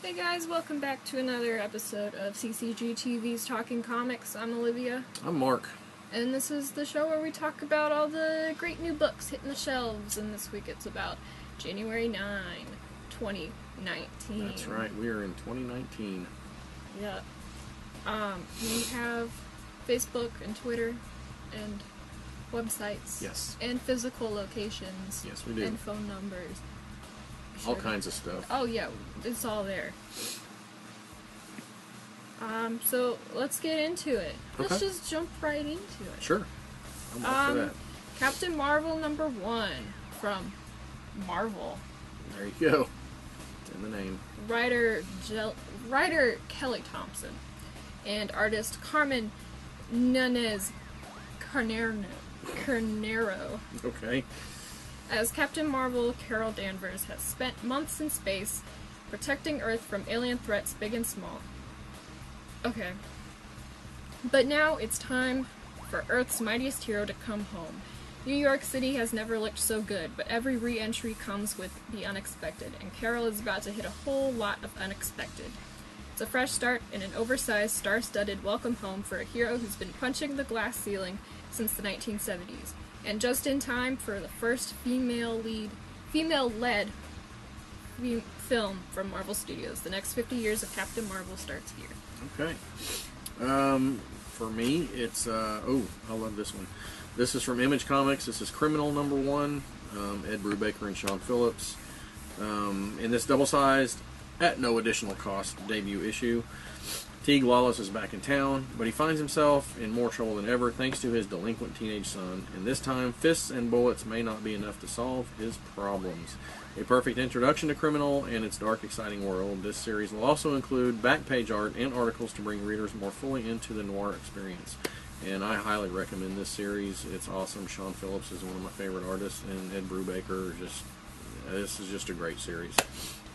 Hey guys, welcome back to another episode of CCG TV's Talking Comics. I'm Olivia. I'm Mark. And this is the show where we talk about all the great new books hitting the shelves. And this week it's about January 9, 2019. That's right, we are in 2019. Yeah. We have Facebook and Twitter and websites. Yes. And physical locations. Yes, we do. And phone numbers. All kinds of stuff. Oh yeah, it's all there. So let's get into it. Okay. Let's just jump right into it. Sure. I'm up for that. Captain Marvel #1 from Marvel. There you go. It's in the name. Writer Kelly Thompson and artist Carmen Nunez Carnero. Okay. As Captain Marvel, Carol Danvers has spent months in space protecting Earth from alien threats big and small. Okay. But now it's time for Earth's mightiest hero to come home. New York City has never looked so good, but every re-entry comes with the unexpected, and Carol is about to hit a whole lot of unexpected. It's a fresh start and an oversized, star-studded welcome home for a hero who's been punching the glass ceiling since the 1970s. And just in time for the first female-led film from Marvel Studios. The next 50 years of Captain Marvel starts here. Okay. For me, it's, I love this one. This is from Image Comics. This is Criminal #1, Ed Brubaker and Sean Phillips. In this double-sized, at no additional cost, debut issue, Teague Lawless is back in town, but he finds himself in more trouble than ever thanks to his delinquent teenage son, and this time fists and bullets may not be enough to solve his problems. A perfect introduction to Criminal and its dark, exciting world, this series will also include back page art and articles to bring readers more fully into the noir experience. And I highly recommend this series. It's awesome. Sean Phillips is one of my favorite artists, and Ed Brubaker, this is just a great series.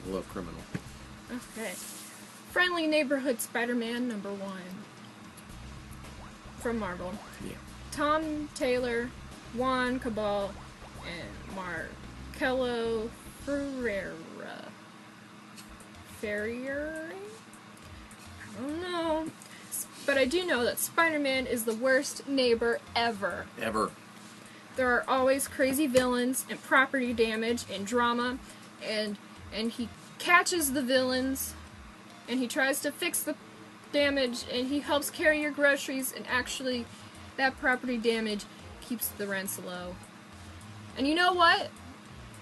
I love Criminal. Okay. Friendly Neighborhood Spider-Man #1 from Marvel. Yeah. Tom Taylor, Juan Cabal, and Marcelo Ferrier? I don't know. But I do know that Spider-Man is the worst neighbor ever. Ever. There are always crazy villains and property damage and drama, and he catches the villains, and he tries to fix the damage, and he helps carry your groceries, and actually, that property damage keeps the rents low. And you know what?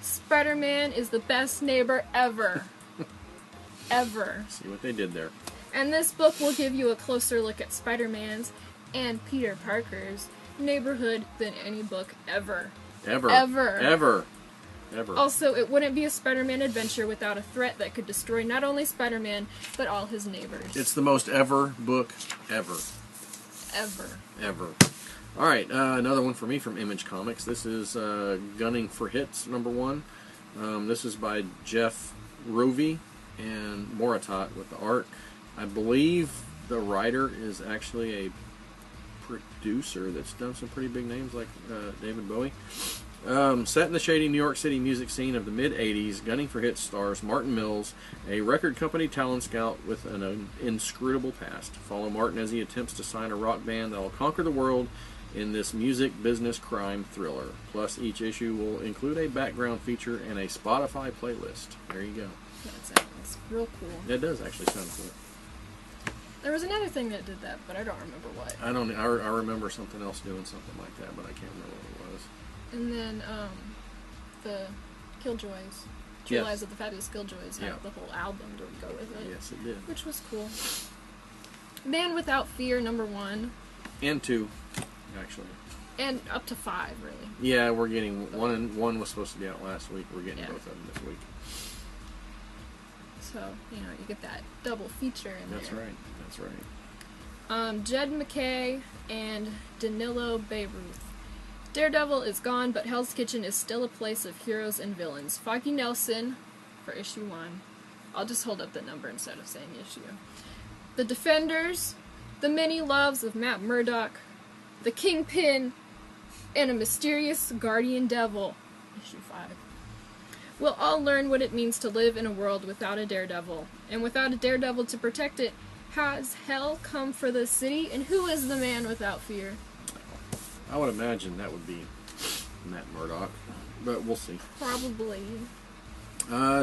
Spider-Man is the best neighbor ever. Ever. See what they did there. And this book will give you a closer look at Spider-Man's and Peter Parker's neighborhood than any book ever. Ever. Ever. Ever. Ever. Also, it wouldn't be a Spider-Man adventure without a threat that could destroy not only Spider-Man, but all his neighbors. It's the most ever book ever. Ever. Ever. Alright, another one for me from Image Comics. This is Gunning for Hits #1. This is by Jeff Rovey and Moritat with the art. I believe the writer is actually a producer that's done some pretty big names like David Bowie. Set in the shady New York City music scene of the mid-'80s, Gunning for Hits stars Martin Mills, a record company talent scout with an inscrutable past. Follow Martin as he attempts to sign a rock band that will conquer the world in this music business crime thriller. Plus, each issue will include a background feature and a Spotify playlist. There you go. That sounds real cool. That does actually sound cool. There was another thing that did that, but I don't remember what. I remember something else doing something like that, but I can't remember what it was. And then, the Killjoys. True Lives of the Fabulous Killjoys had the whole album to go with it. Yes, it did. Which was cool. Man Without Fear #1. And 2, actually. And up to 5, really. Yeah, we're getting one. And one was supposed to be out last week. We're getting both of them this week. So, you get that double feature in there. That's right. That's right. Jed McKay and Danilo Beirut. Daredevil is gone, but Hell's Kitchen is still a place of heroes and villains. Foggy Nelson for issue 1. I'll just hold up the number instead of saying issue. The Defenders, The Many Loves of Matt Murdock, The Kingpin, and a Mysterious Guardian Devil, issue 5. We'll all learn what it means to live in a world without a daredevil. And without a daredevil to protect it, has hell come for the city? And who is the man without fear? I would imagine that would be Matt Murdock, but we'll see. Probably.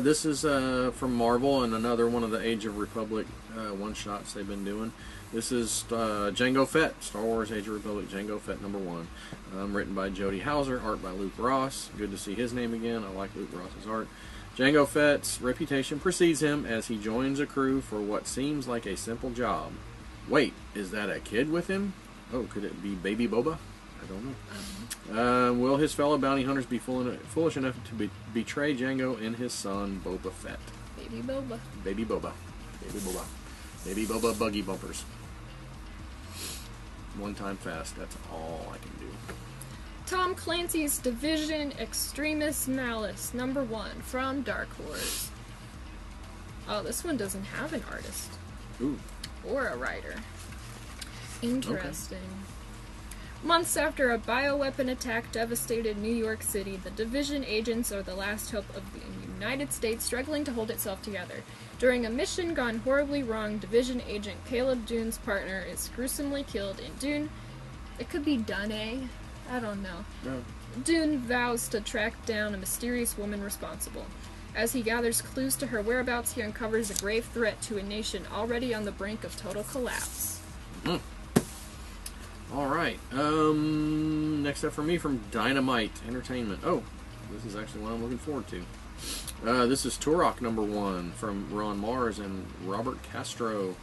This is from Marvel and another one of the Age of Republic one-shots they've been doing. This is Jango Fett, Star Wars Age of Republic, Jango Fett #1. Written by Jody Hauser, art by Luke Ross. Good to see his name again. I like Luke Ross's art. Jango Fett's reputation precedes him as he joins a crew for what seems like a simple job. Wait, is that a kid with him? Oh, could it be Baby Boba? I don't know. Will his fellow bounty hunters be foolish enough to betray Jango and his son, Boba Fett? Baby Boba. Baby Boba. Baby Boba. Baby Boba buggy bumpers. One time fast, that's all I can do. Tom Clancy's Division Extremists Malice, #1, from Dark Horse. Oh, this one doesn't have an artist. Ooh. Or a writer. Interesting. Okay. Months after a bioweapon attack devastated New York City, the Division agents are the last hope of the United States struggling to hold itself together. During a mission gone horribly wrong, Division agent Caleb Dune's partner is gruesomely killed, and Dune... It could be Dune. I don't know. No. Dune vows to track down a mysterious woman responsible. As he gathers clues to her whereabouts, he uncovers a grave threat to a nation already on the brink of total collapse. Mm. All right. Next up for me from Dynamite Entertainment. Oh, this is actually one I'm looking forward to. This is Turok #1 from Ron Mars and Robert Castro.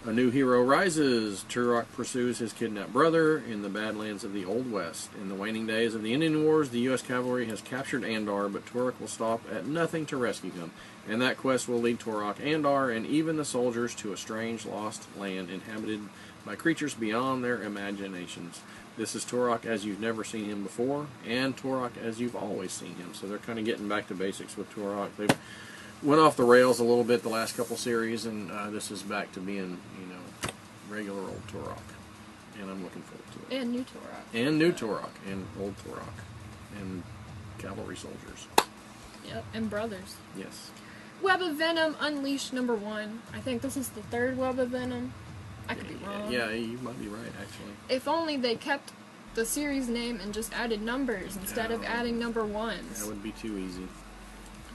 A new hero rises. Turok pursues his kidnapped brother in the Badlands of the Old West. In the waning days of the Indian Wars, the U.S. cavalry has captured Andar, but Turok will stop at nothing to rescue him. And that quest will lead Turok, Andar, and even the soldiers to a strange, lost land inhabited by creatures beyond their imaginations. This is Turok as you've never seen him before, and Turok as you've always seen him. So they're kind of getting back to basics with Turok. They've went off the rails a little bit the last couple series, and this is back to being, regular old Turok. And I'm looking forward to it. And new Turok. And new Turok. And old Turok. And cavalry soldiers. Yep, and brothers. Yes. Web of Venom Unleashed #1. I think this is the third Web of Venom. I could be wrong. Yeah, you might be right, actually. If only they kept the series name and just added numbers instead of adding #1s. That would be too easy.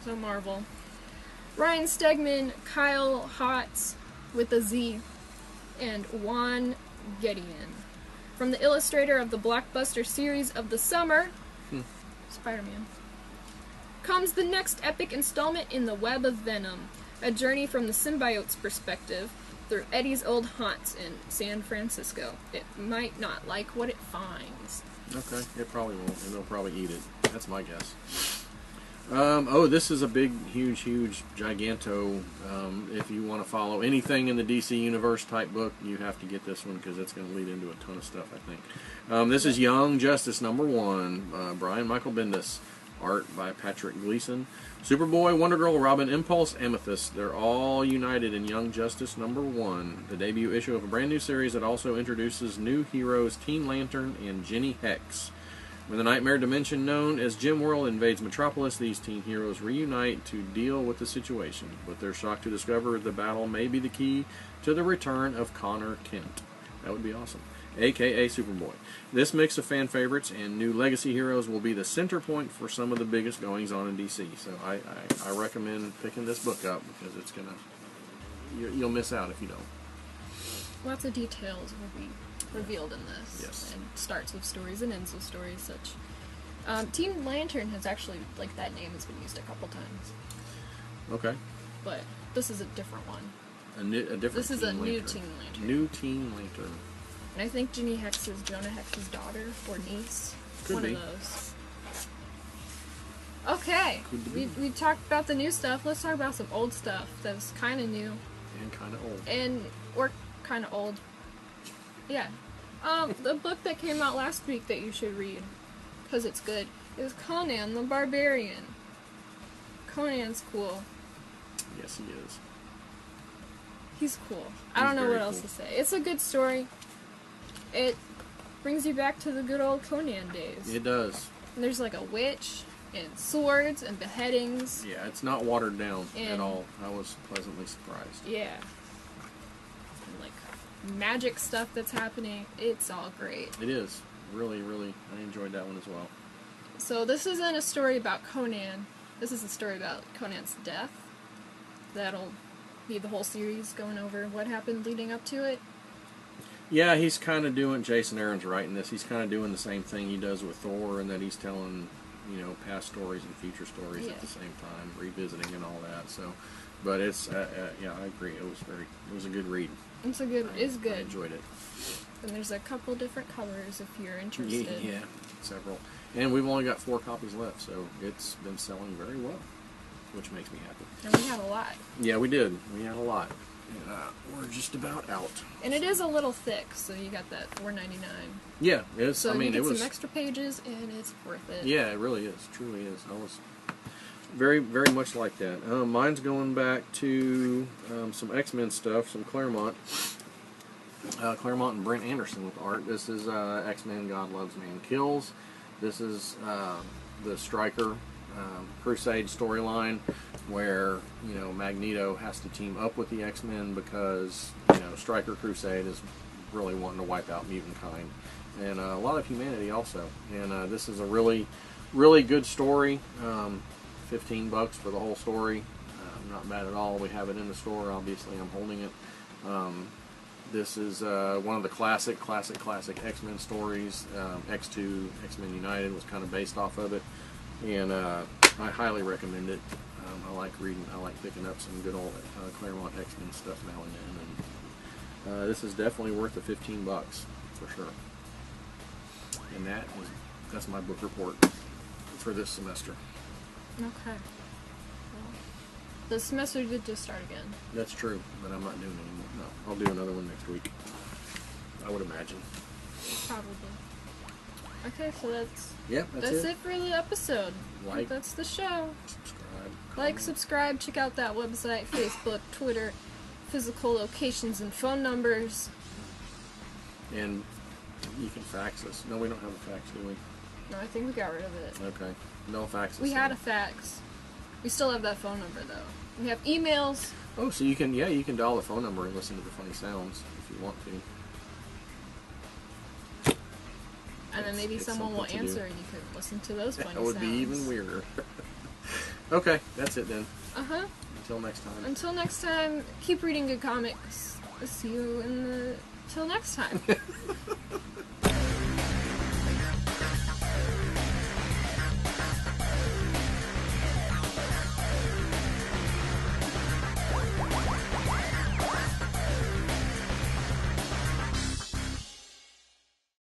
So Marvel. Ryan Stegman, Kyle Hotz with a Z, and Juan Gideon. From the illustrator of the blockbuster series of the summer, Spider-Man, comes the next epic installment in the Web of Venom, a journey from the symbiote's perspective through Eddie's old haunts in San Francisco. It might not like what it finds. Okay, it probably won't, and they'll probably eat it. That's my guess. This is a big, huge giganto. If you want to follow anything in the DC Universe type book, you have to get this one because it's going to lead into a ton of stuff, I think. This is Young Justice #1, Brian Michael Bendis, art by Patrick Gleason. Superboy, Wonder Girl, Robin, Impulse, Amethyst, they're all united in Young Justice #1, the debut issue of a brand new series that also introduces new heroes Teen Lantern and Jenny Hex. When the nightmare dimension known as Gem World invades Metropolis, these teen heroes reunite to deal with the situation, but they're shocked to discover the battle may be the key to the return of Connor Kent. That would be awesome. A.K.A. Superboy. This mix of fan favorites and new legacy heroes will be the center point for some of the biggest goings-on in DC. So I recommend picking this book up because it's you'll miss out if you don't. Lots of details will be revealed in this. Yes. And starts with stories and ends with stories such. Teen Lantern has actually, that name has been used a couple times. Okay. But this is a different one. This is a new Teen Lantern. New Teen Lantern. And I think Jenny Hex is Jonah Hex's daughter or niece. Could one be. of those. Okay. We talked about the new stuff. Let's talk about some old stuff that's kind of new. And kind of old. Or kind of old. Yeah. The book that came out last week that you should read, because it's good, is Conan the Barbarian. Conan's cool. Yes, he is. He's cool. I don't know what else to say. It's a good story. It brings you back to the good old Conan days. It does. And there's a witch. and swords and beheadings. Yeah, it's not watered down at And- all. I was pleasantly surprised. Yeah. And, like, magic stuff that's happening. It's all great. It is. Really, really, I enjoyed that one as well. So this isn't a story about Conan. This is a story about Conan's death. That'll be the whole series, going over what happened leading up to it. Yeah, he's kind of doing, Jason Aaron's writing this, he's kind of doing the same thing he does with Thor, and that he's telling, you know, past stories and future stories at the same time, revisiting and all that, so, but it's, yeah, I agree, it was a good read. It's good. I enjoyed it. And there's a couple different covers if you're interested. Yeah, several. And we've only got 4 copies left, so it's been selling very well, which makes me happy. And we had a lot. Yeah, we did. We had a lot. And, we're just about out. And it is a little thick, so you got that $4.99. Yeah, it's. So I mean, you get it was some extra pages, and it's worth it. Yeah, it really is. Truly is. I was very, very much like that. Mine's going back to some X-Men stuff, some Claremont. Claremont and Brent Anderson with art. This is X-Men God Loves Man Kills. This is the Stryker Crusade storyline where, you know, Magneto has to team up with the X-Men because, you know, Stryker Crusade is really wanting to wipe out mutant kind. And a lot of humanity also. And this is a really, really good story. $15 for the whole story. Not bad at all. We have it in the store. Obviously, I'm holding it. This is one of the classic X-Men stories. X2, XMen United was kind of based off of it. And I highly recommend it. I like reading. I like picking up some good old Claremont X-Men stuff now and then. And this is definitely worth the $15 for sure. And that's my book report for this semester. Okay. Well, the semester did just start again. That's true, but I'm not doing any more. No, I'll do another one next week. I would imagine. Probably. Okay, so that's that's it for the episode. Like, that's the show. subscribe, Like, comment. subscribe, check out that website, Facebook, Twitter, physical locations and phone numbers. And you can fax us. No, we don't have a fax, do we? No, I think we got rid of it. Okay. No fax us. We had a fax. We still have that phone number though. We have emails. Oh, so you can dial the phone number and listen to the funny sounds if you want to. And then maybe It's someone will something to do. answer and you can listen to those funny That would sounds. be even weirder. Okay, that's it then. Uh-huh. Until next time. Until next time, keep reading good comics. See you in the... Till next time.